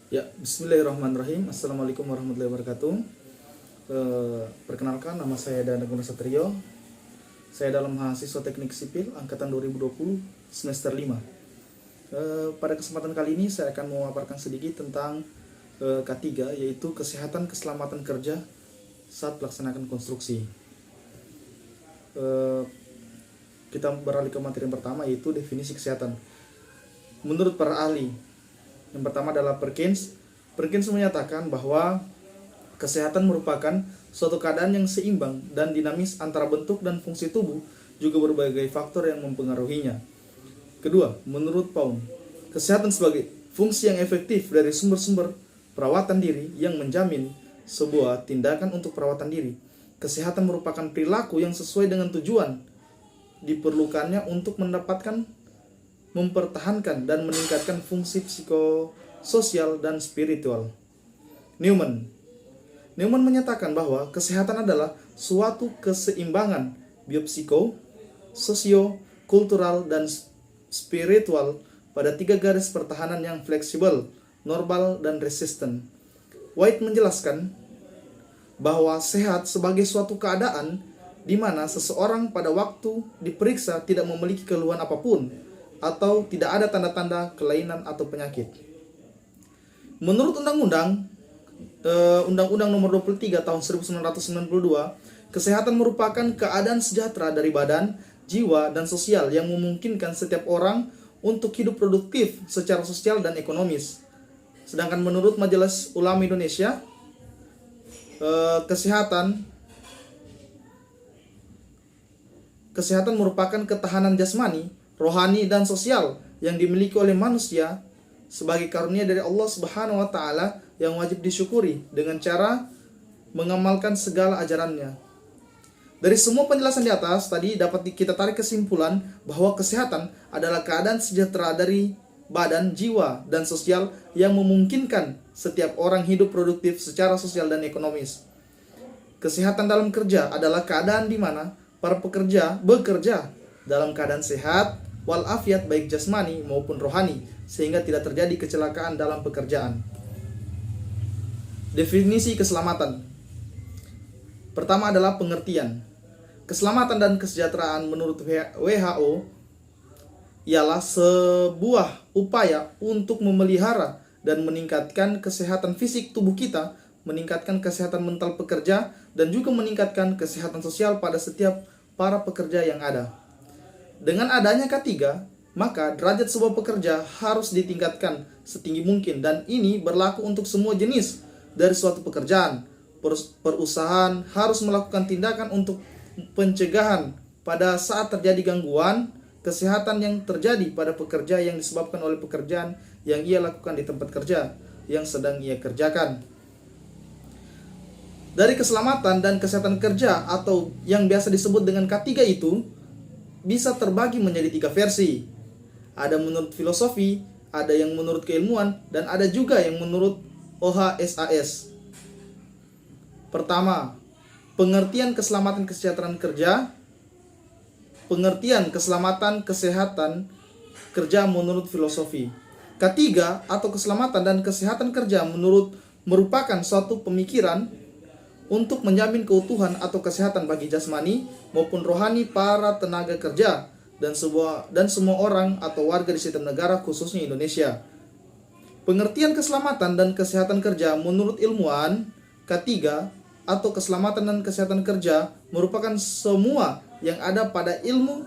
Ya, bismillahirrahmanirrahim. Assalamualaikum warahmatullahi wabarakatuh. Perkenalkan, nama saya Dana Guna Satrio. Saya dalam mahasiswa teknik sipil angkatan 2020 semester 5. Pada kesempatan kali ini saya akan memaparkan sedikit tentang K3, yaitu kesehatan keselamatan kerja saat melaksanakan konstruksi. Kita beralih ke materi yang pertama, yaitu definisi kesehatan. Menurut para ahli, yang pertama adalah Perkins. Perkins menyatakan bahwa kesehatan merupakan suatu keadaan yang seimbang dan dinamis antara bentuk dan fungsi tubuh, juga berbagai faktor yang mempengaruhinya. Kedua, menurut Pound, kesehatan sebagai fungsi yang efektif dari sumber-sumber perawatan diri yang menjamin sebuah tindakan untuk perawatan diri. Kesehatan merupakan perilaku yang sesuai dengan tujuan diperlukannya untuk mendapatkan, mempertahankan dan meningkatkan fungsi psikososial dan spiritual. Newman menyatakan bahwa kesehatan adalah suatu keseimbangan biopsiko, sosio, kultural, dan spiritual pada 3 garis pertahanan yang fleksibel, normal, dan resisten. White menjelaskan bahwa sehat sebagai suatu keadaan di mana seseorang pada waktu diperiksa tidak memiliki keluhan apapun atau tidak ada tanda-tanda kelainan atau penyakit. Menurut Undang-Undang Nomor 23 Tahun 1992, kesehatan merupakan keadaan sejahtera dari badan, jiwa, dan sosial yang memungkinkan setiap orang untuk hidup produktif secara sosial dan ekonomis. Sedangkan menurut Majelis Ulama Indonesia, kesehatan merupakan ketahanan jasmani, rohani, dan sosial yang dimiliki oleh manusia sebagai karunia dari Allah Subhanahu wa taala yang wajib disyukuri dengan cara mengamalkan segala ajarannya. Dari semua penjelasan di atas tadi dapat kita tarik kesimpulan bahwa kesehatan adalah keadaan sejahtera dari badan, jiwa, dan sosial yang memungkinkan setiap orang hidup produktif secara sosial dan ekonomis. Kesehatan dalam kerja adalah keadaan di mana para pekerja bekerja dalam keadaan sehat walafiat baik jasmani maupun rohani, sehingga tidak terjadi kecelakaan dalam pekerjaan. Definisi keselamatan. Pertama adalah pengertian. Keselamatan dan kesejahteraan menurut WHO ialah sebuah upaya untuk memelihara dan meningkatkan kesehatan fisik tubuh kita, meningkatkan kesehatan mental pekerja, dan juga meningkatkan kesehatan sosial pada setiap para pekerja yang ada. Dengan adanya K3, maka derajat sebuah pekerja harus ditingkatkan setinggi mungkin, dan ini berlaku untuk semua jenis dari suatu pekerjaan. Perusahaan harus melakukan tindakan untuk pencegahan pada saat terjadi gangguan kesehatan yang terjadi pada pekerja yang disebabkan oleh pekerjaan yang ia lakukan di tempat kerja yang sedang ia kerjakan. Dari keselamatan dan kesehatan kerja atau yang biasa disebut dengan K3 itu bisa terbagi menjadi 3 versi. Ada menurut filosofi, ada yang menurut keilmuan, dan ada juga yang menurut OHSAS. Pertama, pengertian keselamatan kesejahteraan kerja. Pengertian keselamatan kesehatan kerja menurut filosofi. K3 atau keselamatan dan kesehatan kerja merupakan suatu pemikiran untuk menjamin keutuhan atau kesehatan bagi jasmani maupun rohani para tenaga kerja dan semua orang atau warga di setiap negara, khususnya Indonesia. Pengertian keselamatan dan kesehatan kerja menurut ilmuwan, K3 atau keselamatan dan kesehatan kerja merupakan semua yang ada pada ilmu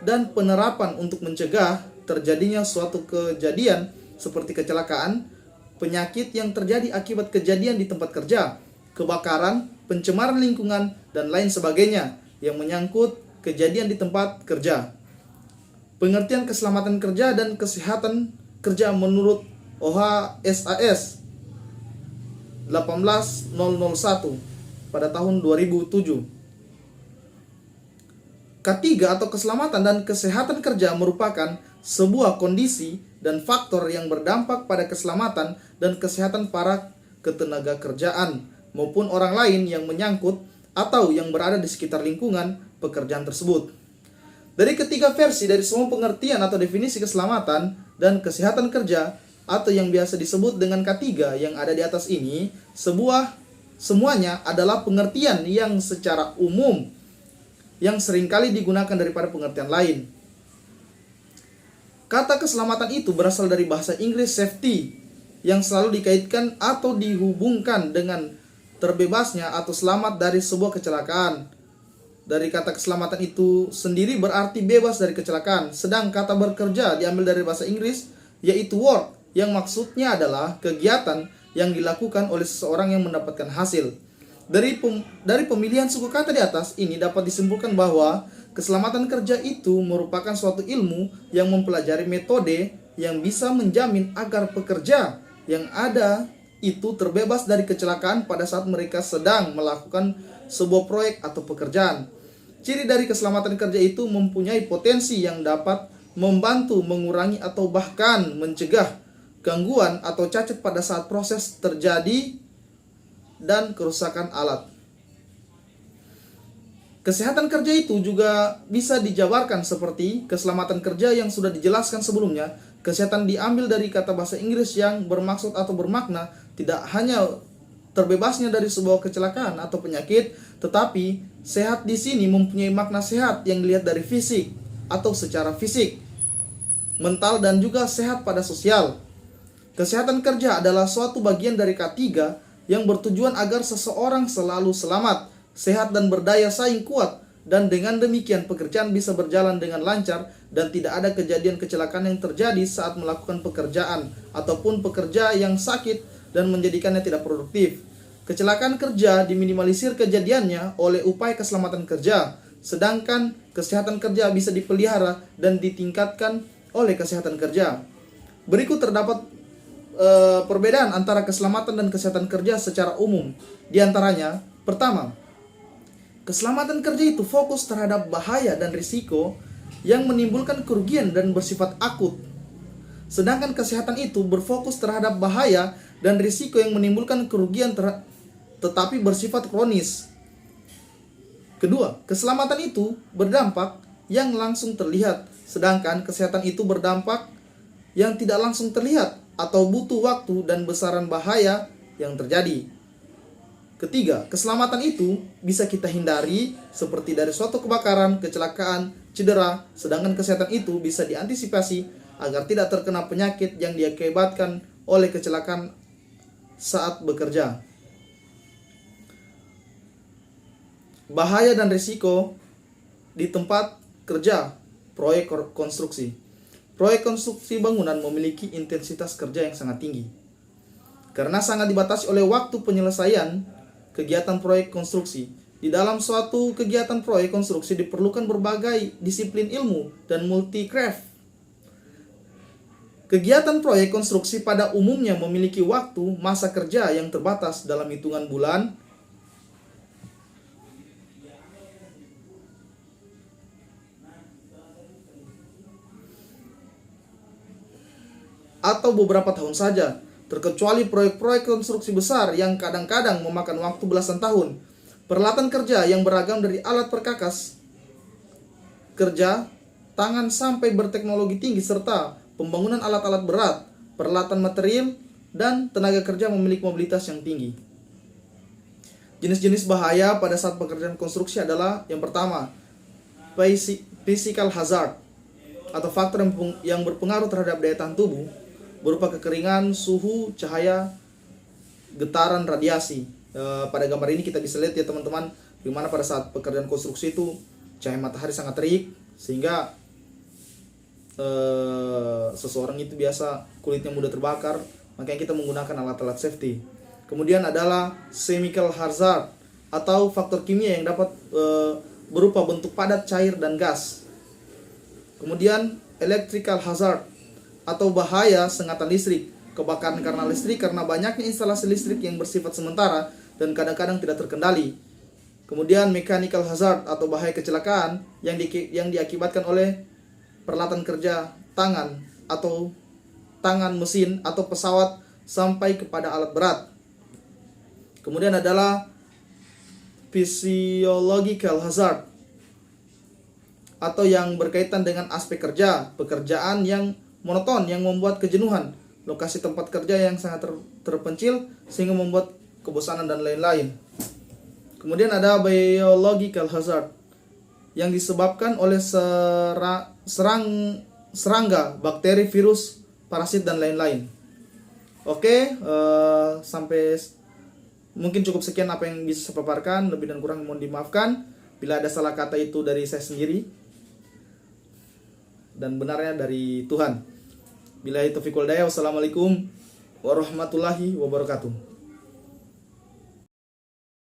dan penerapan untuk mencegah terjadinya suatu kejadian seperti kecelakaan, penyakit yang terjadi akibat kejadian di tempat kerja, kebakaran, pencemaran lingkungan, dan lain sebagainya yang menyangkut kejadian di tempat kerja. Pengertian keselamatan kerja dan kesehatan kerja menurut OHSAS 18001 pada tahun 2007. K3 atau keselamatan dan kesehatan kerja merupakan sebuah kondisi dan faktor yang berdampak pada keselamatan dan kesehatan para ketenaga kerjaan maupun orang lain yang menyangkut atau yang berada di sekitar lingkungan pekerjaan tersebut. Dari ketiga versi dari semua pengertian atau definisi keselamatan dan kesehatan kerja atau yang biasa disebut dengan K3 yang ada di atas ini, semuanya adalah pengertian yang secara umum yang seringkali digunakan daripada pengertian lain. Kata keselamatan itu berasal dari bahasa Inggris safety yang selalu dikaitkan atau dihubungkan dengan terbebasnya atau selamat dari sebuah kecelakaan. Dari kata keselamatan itu sendiri berarti bebas dari kecelakaan. Sedang kata bekerja diambil dari bahasa Inggris yaitu work, yang maksudnya adalah kegiatan yang dilakukan oleh seseorang yang mendapatkan hasil. Dari pemilihan suku kata di atas ini dapat disimpulkan bahwa keselamatan kerja itu merupakan suatu ilmu yang mempelajari metode yang bisa menjamin agar pekerja yang ada itu terbebas dari kecelakaan pada saat mereka sedang melakukan sebuah proyek atau pekerjaan. Ciri dari keselamatan kerja itu mempunyai potensi yang dapat membantu mengurangi atau bahkan mencegah gangguan atau cacat pada saat proses terjadi dan kerusakan alat. Kesehatan kerja itu juga bisa dijabarkan seperti keselamatan kerja yang sudah dijelaskan sebelumnya. Kesehatan diambil dari kata bahasa Inggris yang bermaksud atau bermakna tidak hanya terbebasnya dari sebuah kecelakaan atau penyakit, tetapi sehat di sini mempunyai makna sehat yang dilihat dari fisik atau secara fisik, mental, dan juga sehat pada sosial. Kesehatan kerja adalah suatu bagian dari K3 yang bertujuan agar seseorang selalu selamat, sehat, dan berdaya saing kuat, dan dengan demikian pekerjaan bisa berjalan dengan lancar dan tidak ada kejadian kecelakaan yang terjadi saat melakukan pekerjaan ataupun pekerja yang sakit dan menjadikannya tidak produktif. Kecelakaan kerja diminimalisir kejadiannya oleh upaya keselamatan kerja, sedangkan kesehatan kerja bisa dipelihara dan ditingkatkan oleh kesehatan kerja. Berikut terdapat perbedaan antara keselamatan dan kesehatan kerja secara umum. Di antaranya, pertama, keselamatan kerja itu fokus terhadap bahaya dan risiko yang menimbulkan kerugian dan bersifat akut. Sedangkan kesehatan itu berfokus terhadap bahaya dan risiko yang menimbulkan kerugian tetapi bersifat kronis. Kedua, keselamatan itu berdampak yang langsung terlihat, sedangkan kesehatan itu berdampak yang tidak langsung terlihat atau butuh waktu dan besaran bahaya yang terjadi. Ketiga, keselamatan itu bisa kita hindari seperti dari suatu kebakaran, kecelakaan, cedera, sedangkan kesehatan itu bisa diantisipasi agar tidak terkena penyakit yang diakibatkan oleh kecelakaan saat bekerja. Bahaya dan risiko di tempat kerja, proyek konstruksi. Proyek konstruksi bangunan memiliki intensitas kerja yang sangat tinggi. Karena sangat dibatasi oleh waktu penyelesaian kegiatan proyek konstruksi. Di dalam suatu kegiatan proyek konstruksi diperlukan berbagai disiplin ilmu dan multi-craft. Kegiatan proyek konstruksi pada umumnya memiliki waktu masa kerja yang terbatas dalam hitungan bulan atau beberapa tahun saja, terkecuali proyek-proyek konstruksi besar yang kadang-kadang memakan waktu belasan tahun. Peralatan kerja yang beragam dari alat perkakas kerja, tangan sampai berteknologi tinggi, serta pembangunan alat-alat berat, peralatan material, dan tenaga kerja memiliki mobilitas yang tinggi. Jenis-jenis bahaya pada saat pekerjaan konstruksi adalah yang pertama, physical hazard atau faktor yang berpengaruh terhadap daya tahan tubuh, berupa kekeringan, suhu, cahaya, getaran, radiasi. Pada gambar ini kita bisa lihat ya teman-teman, dimana pada saat pekerjaan konstruksi itu cahaya matahari sangat terik, sehingga seseorang itu biasa kulitnya mudah terbakar, makanya kita menggunakan alat-alat safety. Kemudian adalah chemical hazard atau faktor kimia yang dapat berupa bentuk padat, cair, dan gas. Kemudian electrical hazard atau bahaya sengatan listrik, kebakaran karena listrik karena banyaknya instalasi listrik yang bersifat sementara dan kadang-kadang tidak terkendali. Kemudian mechanical hazard atau bahaya kecelakaan yang diakibatkan oleh peralatan kerja tangan atau tangan mesin atau pesawat sampai kepada alat berat. Kemudian adalah physiological hazard atau yang berkaitan dengan aspek kerja, pekerjaan yang monoton yang membuat kejenuhan, lokasi tempat kerja yang sangat terpencil sehingga membuat kebosanan dan lain-lain. Kemudian ada biological hazard yang disebabkan oleh serangga, bakteri, virus, parasit dan lain-lain. Oke, sampai mungkin cukup sekian apa yang bisa saya paparkan. Lebih dan kurang mohon dimaafkan. Bila ada salah kata itu dari saya sendiri dan benarnya dari Tuhan. Billahi taufiq wal hidayah. Wassalamualaikum warahmatullahi wabarakatuh.